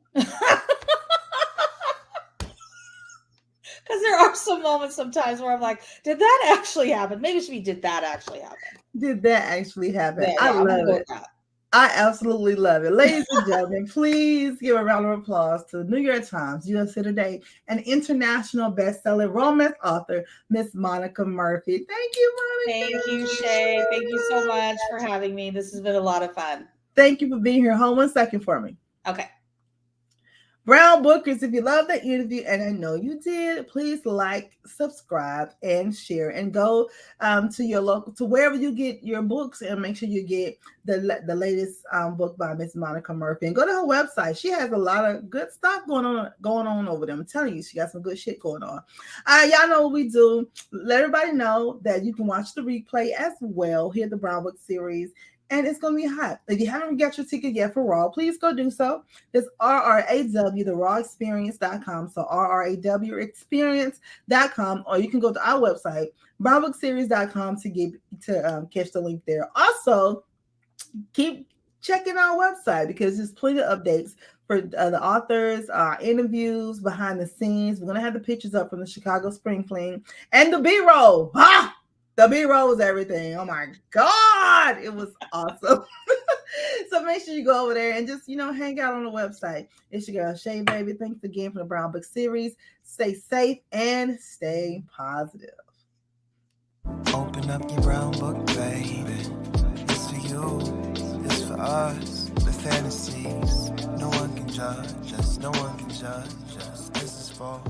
Because there are some moments sometimes where I'm like, did that actually happen? Maybe it should be, Did That Actually Happen? Did that actually happen? Yeah, I love it. I absolutely love it. Ladies and gentlemen, please give a round of applause to New York Times, USA Today, and international best-selling romance author, Miss Monica Murphy. Thank you, Monica. Thank you, Shay. Thank you so much for having me. This has been a lot of fun. Thank you for being here. Hold 1 second for me. Okay. Brown Bookers, if you love the interview, and I know you did, please like, subscribe, and share, and go to your local, to wherever you get your books, and make sure you get the latest book by Miss Monica Murphy, and go to her website. She has a lot of good stuff going on over there. I'm telling you, she got some good shit going on. Y'all know what we do. Let everybody know that you can watch the replay as well here at the Brown Book Series. And it's going to be hot. If you haven't got your ticket yet for Raw, please go do so. It's RRAW, therawexperience.com. So RRAW experience.com. Or you can go to our website, brownbookseries.com, to catch the link there. Also, keep checking our website, because there's plenty of updates for the authors, interviews, behind the scenes. We're going to have the pictures up from the Chicago Spring Fling and the B-roll. The B-roll was everything. Oh my God. It was awesome. So make sure you go over there and just, hang out on the website. It's your girl, Shay Baby. Thanks again for the Brown Book Series. Stay safe and stay positive. Open up your brown book, baby. It's for you, it's for us. The fantasies, no one can judge us, no one can judge us. This is for